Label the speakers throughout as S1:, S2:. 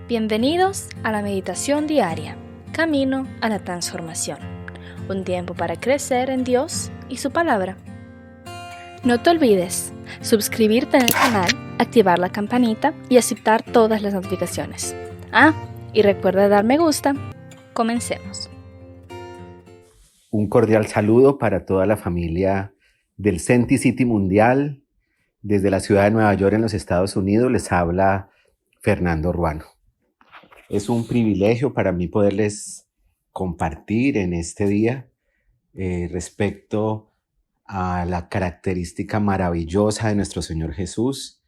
S1: Bienvenidos a la meditación diaria, camino a la transformación. Un tiempo para crecer en Dios y su palabra. No te olvides suscribirte en el canal, activar la campanita y aceptar todas las notificaciones. Y recuerda dar me gusta. Comencemos.
S2: Un cordial saludo para toda la familia del Senti City Mundial. Desde la ciudad de Nueva York en los Estados Unidos les habla Fernando Ruano. Es un privilegio para mí poderles compartir en este día respecto a la característica maravillosa de nuestro Señor Jesús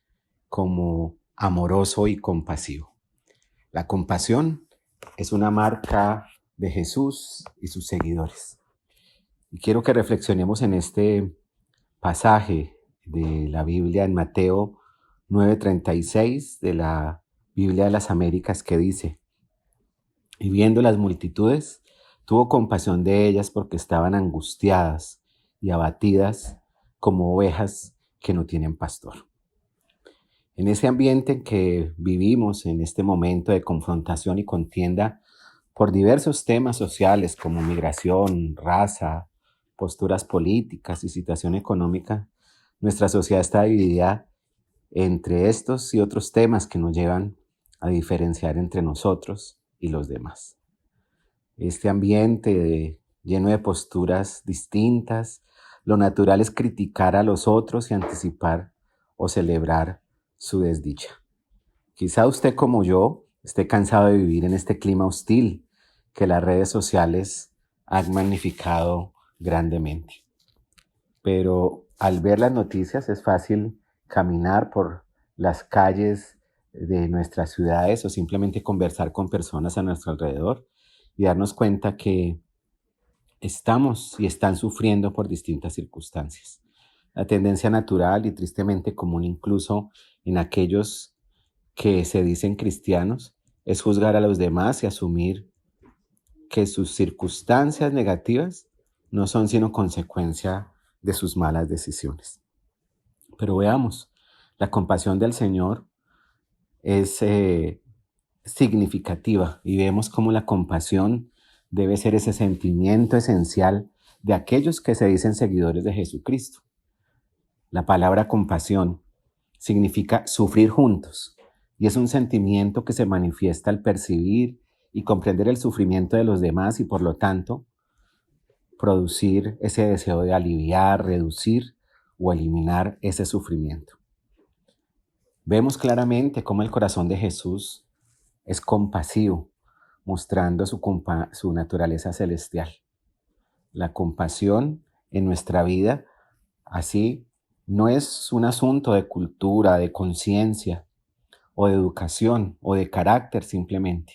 S2: como amoroso y compasivo. La compasión es una marca de Jesús y sus seguidores. Y quiero que reflexionemos en este pasaje de la Biblia en Mateo 9:36 de la Biblia de las Américas, que dice: y viendo las multitudes, tuvo compasión de ellas porque estaban angustiadas y abatidas como ovejas que no tienen pastor. En ese ambiente en que vivimos, en este momento de confrontación y contienda por diversos temas sociales como migración, raza, posturas políticas y situación económica, nuestra sociedad está dividida entre estos y otros temas que nos llevan a diferenciar entre nosotros y los demás. Este ambiente lleno de posturas distintas, lo natural es criticar a los otros y anticipar o celebrar su desdicha. Quizá usted, como yo, esté cansado de vivir en este clima hostil que las redes sociales han magnificado grandemente. Pero al ver las noticias es fácil caminar por las calles de nuestras ciudades o simplemente conversar con personas a nuestro alrededor y darnos cuenta que estamos y están sufriendo por distintas circunstancias. La tendencia natural y tristemente común incluso en aquellos que se dicen cristianos es juzgar a los demás y asumir que sus circunstancias negativas no son sino consecuencia de sus malas decisiones. Pero veamos, la compasión del Señor es significativa y vemos cómo la compasión debe ser ese sentimiento esencial de aquellos que se dicen seguidores de Jesucristo. La palabra compasión significa sufrir juntos y es un sentimiento que se manifiesta al percibir y comprender el sufrimiento de los demás y por lo tanto producir ese deseo de aliviar, reducir o eliminar ese sufrimiento. Vemos claramente cómo el corazón de Jesús es compasivo, mostrando su naturaleza celestial. La compasión en nuestra vida, así, no es un asunto de cultura, de conciencia, o de educación, o de carácter simplemente,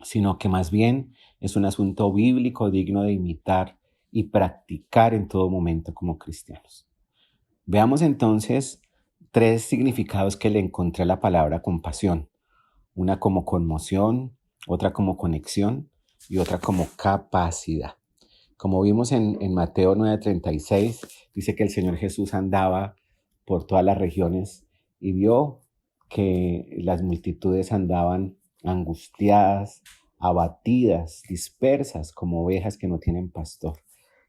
S2: sino que más bien es un asunto bíblico digno de imitar y practicar en todo momento como cristianos. Veamos entonces 3 significados que le encontré a la palabra compasión. Una como conmoción, otra como conexión y otra como capacidad. Como vimos en Mateo 9:36, dice que el Señor Jesús andaba por todas las regiones y vio que las multitudes andaban angustiadas, abatidas, dispersas como ovejas que no tienen pastor.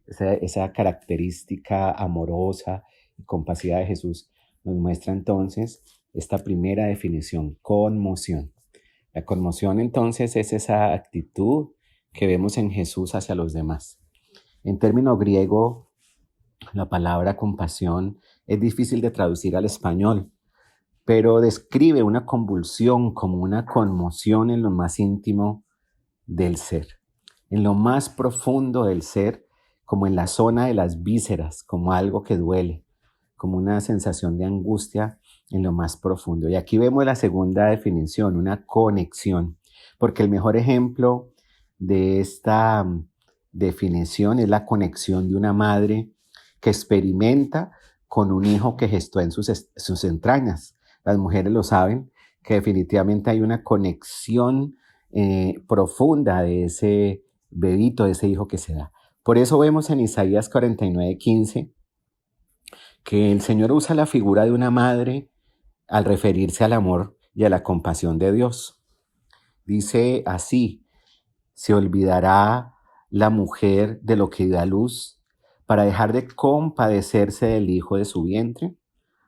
S2: Esa característica amorosa y compasiva de Jesús nos muestra entonces esta primera definición, conmoción. La conmoción entonces es esa actitud que vemos en Jesús hacia los demás. En término griego, la palabra compasión es difícil de traducir al español, pero describe una convulsión como una conmoción en lo más íntimo del ser, en lo más profundo del ser, como en la zona de las vísceras, como algo que duele, como una sensación de angustia en lo más profundo. Y aquí vemos la segunda definición, una conexión, porque el mejor ejemplo de esta definición es la conexión de una madre que experimenta con un hijo que gestó en sus entrañas. Las mujeres lo saben, que definitivamente hay una conexión profunda de ese bebito, de ese hijo que se da. Por eso vemos en Isaías 49:15 que el Señor usa la figura de una madre al referirse al amor y a la compasión de Dios. Dice así: ¿se olvidará la mujer de lo que da luz para dejar de compadecerse del hijo de su vientre?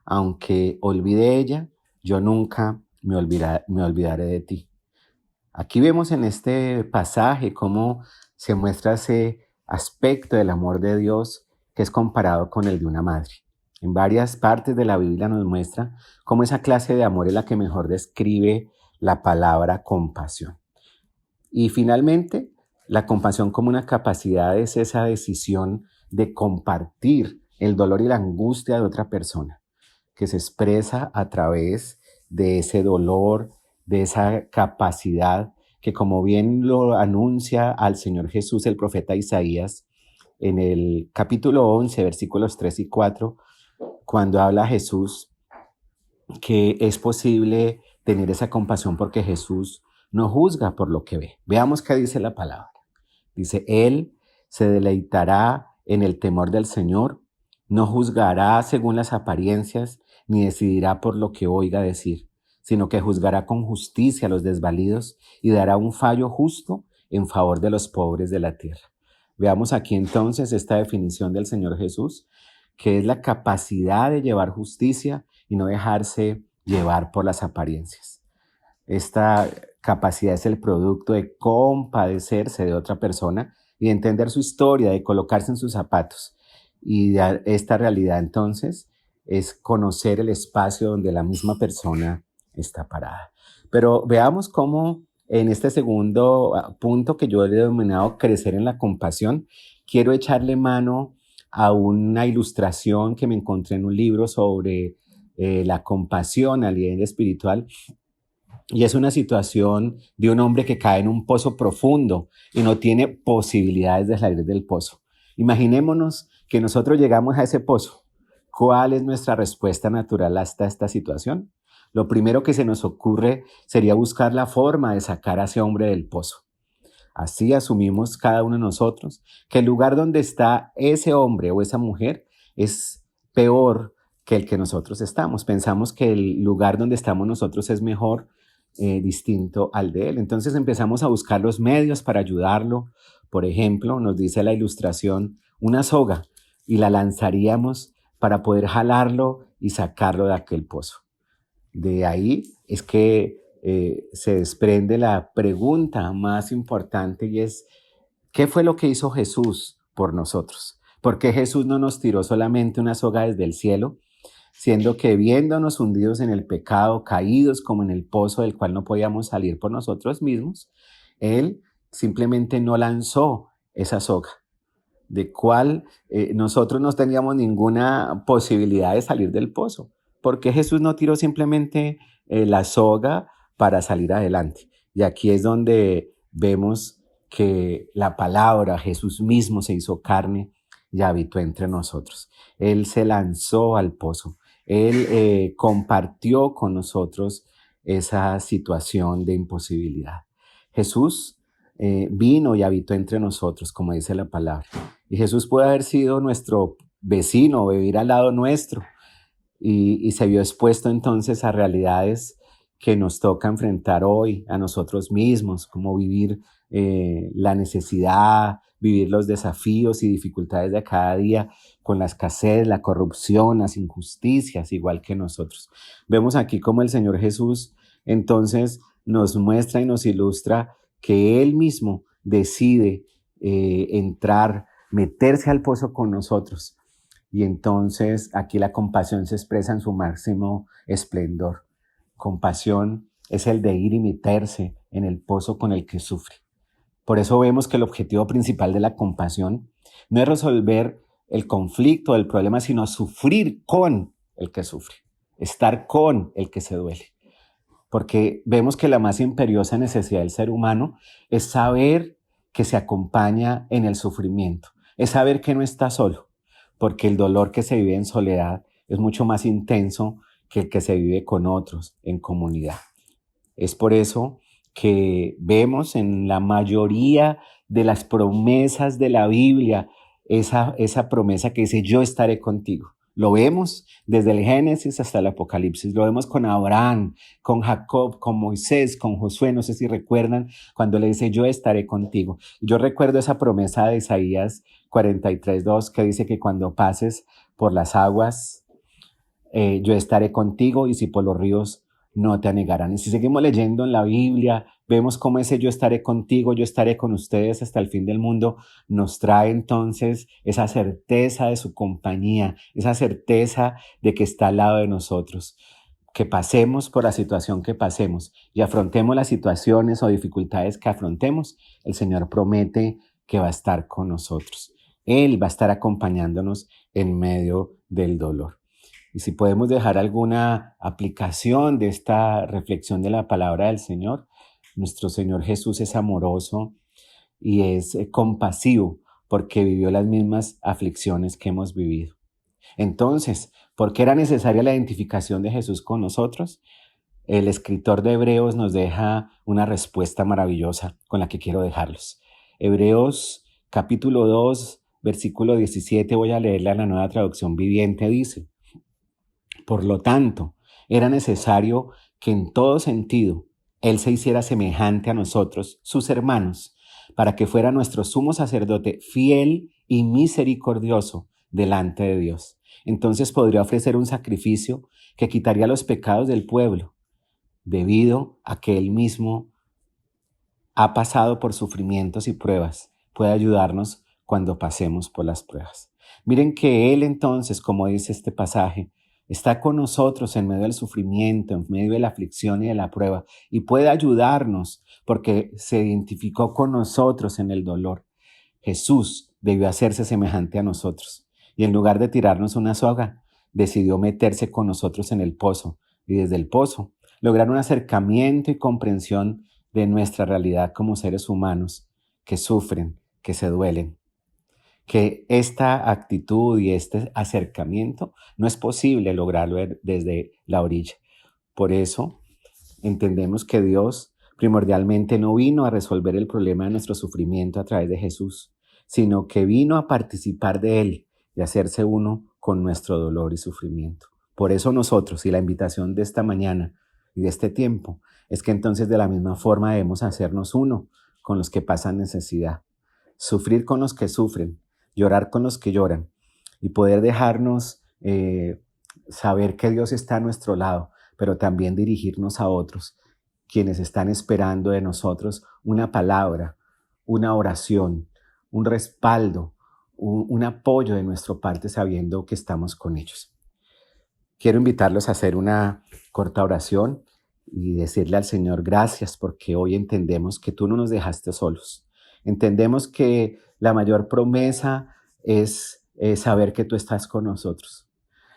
S2: Aunque olvide ella, yo nunca me olvidaré de ti. Aquí vemos en este pasaje cómo se muestra ese aspecto del amor de Dios que es comparado con el de una madre. En varias partes de la Biblia nos muestra cómo esa clase de amor es la que mejor describe la palabra compasión. Y finalmente, la compasión como una capacidad es esa decisión de compartir el dolor y la angustia de otra persona, que se expresa a través de ese dolor, de esa capacidad que, como bien lo anuncia al Señor Jesús el profeta Isaías en el capítulo 11, versículos 3 y 4, cuando habla Jesús que es posible tener esa compasión porque Jesús no juzga por lo que ve. Veamos qué dice la palabra. Dice: Él se deleitará en el temor del Señor, no juzgará según las apariencias, ni decidirá por lo que oiga decir, sino que juzgará con justicia a los desvalidos y dará un fallo justo en favor de los pobres de la tierra. Veamos aquí entonces esta definición del Señor Jesús, que es la capacidad de llevar justicia y no dejarse llevar por las apariencias. Esta capacidad es el producto de compadecerse de otra persona y de entender su historia, de colocarse en sus zapatos. Y esta realidad entonces es conocer el espacio donde la misma persona está parada. Pero veamos cómo en este segundo punto que yo he denominado crecer en la compasión, quiero echarle mano a una ilustración que me encontré en un libro sobre la compasión al nivel espiritual. Y es una situación de un hombre que cae en un pozo profundo y no tiene posibilidades de salir del pozo. Imaginémonos que nosotros llegamos a ese pozo. ¿Cuál es nuestra respuesta natural hasta esta situación? Lo primero que se nos ocurre sería buscar la forma de sacar a ese hombre del pozo. Así asumimos cada uno de nosotros que el lugar donde está ese hombre o esa mujer es peor que el que nosotros estamos. Pensamos que el lugar donde estamos nosotros es mejor, distinto al de él. Entonces empezamos a buscar los medios para ayudarlo. Por ejemplo, nos dice la ilustración, una soga, y la lanzaríamos para poder jalarlo y sacarlo de aquel pozo. De ahí es que se desprende la pregunta más importante, y es: ¿qué fue lo que hizo Jesús por nosotros? ¿Por qué Jesús no nos tiró solamente una soga desde el cielo, siendo que viéndonos hundidos en el pecado, caídos como en el pozo del cual no podíamos salir por nosotros mismos, Él simplemente no lanzó esa soga, de cual nosotros no teníamos ninguna posibilidad de salir del pozo? ¿Por qué Jesús no tiró simplemente la soga para salir adelante? Y aquí es donde vemos que la palabra, Jesús mismo se hizo carne y habitó entre nosotros. Él se lanzó al pozo. Él compartió con nosotros esa situación de imposibilidad. Jesús vino y habitó entre nosotros, como dice la palabra. Y Jesús puede haber sido nuestro vecino, vivir al lado nuestro, y se vio expuesto entonces a realidades que nos toca enfrentar hoy a nosotros mismos, como vivir la necesidad, vivir los desafíos y dificultades de cada día con la escasez, la corrupción, las injusticias, igual que nosotros. Vemos aquí cómo el Señor Jesús entonces nos muestra y nos ilustra que Él mismo decide entrar, meterse al pozo con nosotros. Y entonces aquí la compasión se expresa en su máximo esplendor. Compasión es el de ir y meterse en el pozo con el que sufre. Por eso vemos que el objetivo principal de la compasión no es resolver el conflicto, el problema, sino sufrir con el que sufre, estar con el que se duele. Porque vemos que la más imperiosa necesidad del ser humano es saber que se acompaña en el sufrimiento, es saber que no está solo, porque el dolor que se vive en soledad es mucho más intenso que el que se vive con otros en comunidad. Es por eso que vemos en la mayoría de las promesas de la Biblia esa promesa que dice: yo estaré contigo. Lo vemos desde el Génesis hasta el Apocalipsis. Lo vemos con Abraham, con Jacob, con Moisés, con Josué. No sé si recuerdan cuando le dice, yo estaré contigo. Yo recuerdo esa promesa de Isaías 43:2 que dice que cuando pases por las aguas, yo estaré contigo, y si por los ríos, no te anegarán. Y si seguimos leyendo en la Biblia, vemos cómo ese yo estaré contigo, yo estaré con ustedes hasta el fin del mundo, nos trae entonces esa certeza de su compañía, esa certeza de que está al lado de nosotros. Que pasemos por la situación que pasemos y afrontemos las situaciones o dificultades que afrontemos, el Señor promete que va a estar con nosotros. Él va a estar acompañándonos en medio del dolor. Y si podemos dejar alguna aplicación de esta reflexión de la palabra del Señor, nuestro Señor Jesús es amoroso y es compasivo porque vivió las mismas aflicciones que hemos vivido. Entonces, ¿por qué era necesaria la identificación de Jesús con nosotros? El escritor de Hebreos nos deja una respuesta maravillosa con la que quiero dejarlos. Hebreos capítulo 2, versículo 17, voy a leerla en la Nueva Traducción Viviente, dice: por lo tanto, era necesario que en todo sentido Él se hiciera semejante a nosotros, sus hermanos, para que fuera nuestro sumo sacerdote fiel y misericordioso delante de Dios. Entonces podría ofrecer un sacrificio que quitaría los pecados del pueblo, debido a que Él mismo ha pasado por sufrimientos y pruebas. Puede ayudarnos cuando pasemos por las pruebas. Miren que Él entonces, como dice este pasaje, está con nosotros en medio del sufrimiento, en medio de la aflicción y de la prueba, y puede ayudarnos porque se identificó con nosotros en el dolor. Jesús debió hacerse semejante a nosotros y en lugar de tirarnos una soga, decidió meterse con nosotros en el pozo y desde el pozo lograr un acercamiento y comprensión de nuestra realidad como seres humanos que sufren, que se duelen. Que esta actitud y este acercamiento no es posible lograrlo desde la orilla. Por eso entendemos que Dios primordialmente no vino a resolver el problema de nuestro sufrimiento a través de Jesús, sino que vino a participar de él y hacerse uno con nuestro dolor y sufrimiento. Por eso nosotros, y la invitación de esta mañana y de este tiempo, es que entonces de la misma forma debemos hacernos uno con los que pasan necesidad, sufrir con los que sufren, llorar con los que lloran y poder dejarnos saber que Dios está a nuestro lado, pero también dirigirnos a otros, quienes están esperando de nosotros una palabra, una oración, un respaldo, un apoyo de nuestra parte sabiendo que estamos con ellos. Quiero invitarlos a hacer una corta oración y decirle al Señor gracias porque hoy entendemos que tú no nos dejaste solos. Entendemos que la mayor promesa es saber que tú estás con nosotros.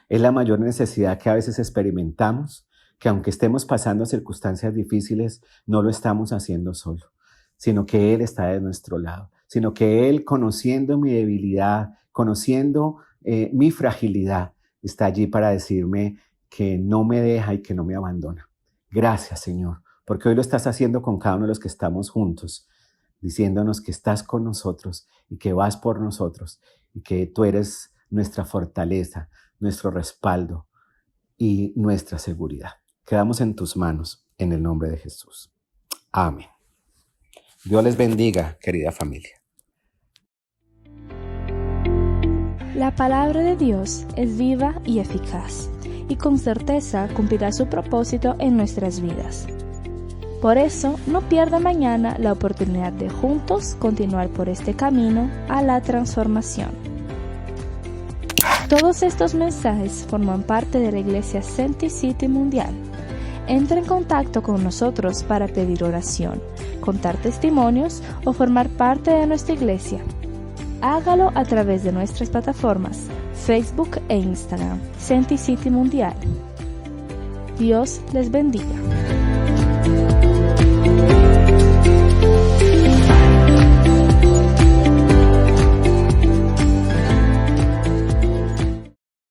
S2: Es la mayor necesidad que a veces experimentamos, que aunque estemos pasando circunstancias difíciles, no lo estamos haciendo solo, sino que Él está de nuestro lado, sino que Él, conociendo mi debilidad, conociendo mi fragilidad, está allí para decirme que no me deja y que no me abandona. Gracias, Señor, porque hoy lo estás haciendo con cada uno de los que estamos juntos, diciéndonos que estás con nosotros y que vas por nosotros y que tú eres nuestra fortaleza, nuestro respaldo y nuestra seguridad. Quedamos en tus manos, en el nombre de Jesús. Amén. Dios les bendiga, querida familia.
S1: La palabra de Dios es viva y eficaz, y con certeza cumplirá su propósito en nuestras vidas. Por eso, no pierda mañana la oportunidad de juntos continuar por este camino a la transformación. Todos estos mensajes forman parte de la Iglesia Senti City Mundial. Entra en contacto con nosotros para pedir oración, contar testimonios o formar parte de nuestra iglesia. Hágalo a través de nuestras plataformas Facebook e Instagram, Senti City Mundial. Dios les bendiga.